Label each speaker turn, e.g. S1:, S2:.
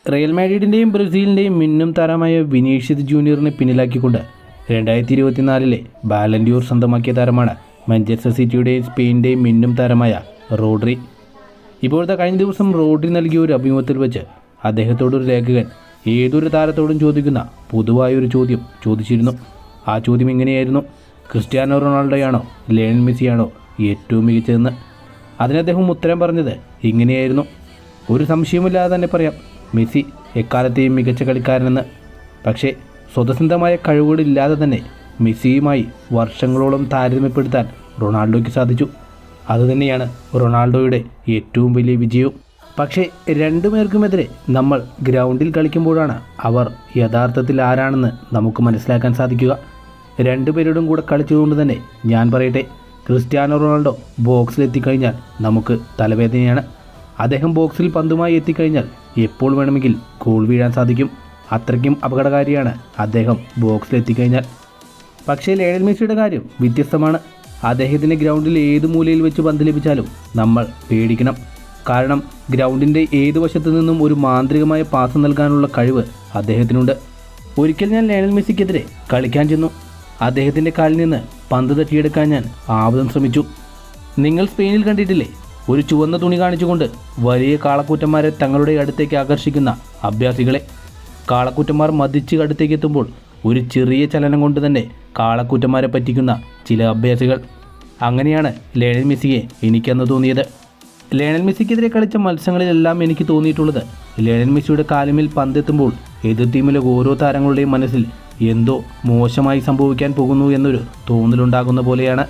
S1: Real മാഡ്രിഡിൻ്റെയും ബ്രസീലിൻ്റെയും മിന്നും താരമായ Vinicius ജൂനിയറിനെ പിന്നിലാക്കിക്കൊണ്ട് 2024 Ballon d'Or സ്വന്തമാക്കിയ താരമാണ് മാഞ്ചസ്റ്റർ സിറ്റിയുടെയും സ്പെയിനിൻ്റെയും മിന്നും താരമായ റോഡ്രി. ഇപ്പോഴത്തെ കഴിഞ്ഞ ദിവസം റോഡ്രി നൽകിയ ഒരു അഭിമുഖത്തിൽ വെച്ച് അദ്ദേഹത്തോടൊരു ലേഖകൻ ഏതൊരു താരത്തോടും ചോദിക്കുന്ന പൊതുവായൊരു ചോദ്യം ചോദിച്ചിരുന്നു. ആ ചോദ്യം ഇങ്ങനെയായിരുന്നു: ക്രിസ്ത്യാനോ റൊണാൾഡോയാണോ ലയണൽ മെസ്സിയാണോ ഏറ്റവും മികച്ചതെന്ന്. അതിന് അദ്ദേഹം ഉത്തരം പറഞ്ഞത് ഇങ്ങനെയായിരുന്നു: ഒരു സംശയമില്ലാതെ തന്നെ പറയാം, മെസ്സി എക്കാലത്തെയും മികച്ച കളിക്കാരനെന്ന്. പക്ഷേ സ്വതസിദ്ധമായ കഴിവുകളില്ലാതെ തന്നെ മെസ്സിയുമായി വർഷങ്ങളോളം താരതമ്യപ്പെടുത്താൻ റൊണാൾഡോയ്ക്ക് സാധിച്ചു. അതുതന്നെയാണ് റൊണാൾഡോയുടെ ഏറ്റവും വലിയ വിജയവും. പക്ഷേ രണ്ടുപേർക്കുമെതിരെ നമ്മൾ ഗ്രൗണ്ടിൽ കളിക്കുമ്പോഴാണ് അവർ യഥാർത്ഥത്തിൽ ആരാണെന്ന് നമുക്ക് മനസ്സിലാക്കാൻ സാധിക്കുക. രണ്ടുപേരോടും കൂടെ കളിച്ചതുകൊണ്ട് തന്നെ ഞാൻ പറയട്ടെ, ക്രിസ്ത്യാനോ റൊണാൾഡോ ബോക്സിലെത്തിക്കഴിഞ്ഞാൽ നമുക്ക് തലവേദനയാണ്. അദ്ദേഹം ബോക്സിൽ പന്തുമായി എത്തിക്കഴിഞ്ഞാൽ എപ്പോൾ വേണമെങ്കിൽ ഗോൾ വീഴാൻ സാധിക്കും. അത്രയ്ക്കും അപകടകാരിയാണ് അദ്ദേഹം ബോക്സിലെത്തിക്കഴിഞ്ഞാൽ. പക്ഷേ ലയണൽ മെസ്സിയുടെ കാര്യം വ്യത്യസ്തമാണ്. അദ്ദേഹത്തിന് ഗ്രൗണ്ടിൽ ഏത് മൂലയിൽ വെച്ച് പന്ത് ലഭിച്ചാലും നമ്മൾ പേടിക്കണം. കാരണം ഗ്രൗണ്ടിൻ്റെ ഏതു വശത്തു നിന്നും ഒരു മാന്ത്രികമായ പാസ് നൽകാനുള്ള കഴിവ് അദ്ദേഹത്തിനുണ്ട്. ഒരിക്കൽ ഞാൻ ലയണൽ മെസ്സിക്കെതിരെ കളിക്കാൻ ചെന്നു. അദ്ദേഹത്തിൻ്റെ കാലിൽ നിന്ന് പന്ത് തട്ടിയെടുക്കാൻ ഞാൻ ആവതും ശ്രമിച്ചു. നിങ്ങൾ സ്പെയിനിൽ കണ്ടിട്ടില്ലേ, ഒരു ചുവന്ന തുണി കാണിച്ചുകൊണ്ട് വലിയ കാളക്കൂറ്റന്മാരെ തങ്ങളുടെ അടുത്തേക്ക് ആകർഷിക്കുന്ന അഭ്യാസികളെ? കാളക്കൂറ്റന്മാർ മതിച്ച് അടുത്തേക്ക് എത്തുമ്പോൾ ഒരു ചെറിയ ചലനം കൊണ്ട് തന്നെ കാളക്കൂറ്റന്മാരെ പറ്റിക്കുന്ന ചില അഭ്യാസികൾ. അങ്ങനെയാണ് ലയണൽ മെസ്സിയെ എനിക്കന്ന് തോന്നിയത്. ലയണൽ മെസ്സിക്കെതിരെ കളിച്ച മത്സരങ്ങളിലെല്ലാം എനിക്ക് തോന്നിയിട്ടുള്ളത്, ലയണൽ മെസ്സിയുടെ കാലുമേൽ പന്തെത്തുമ്പോൾ എതിർ ടീമിലെ ഓരോ താരങ്ങളുടെയും മനസ്സിൽ എന്തോ മോശമായി സംഭവിക്കാൻ പോകുന്നു എന്നൊരു തോന്നലുണ്ടാകുന്ന പോലെയാണ്.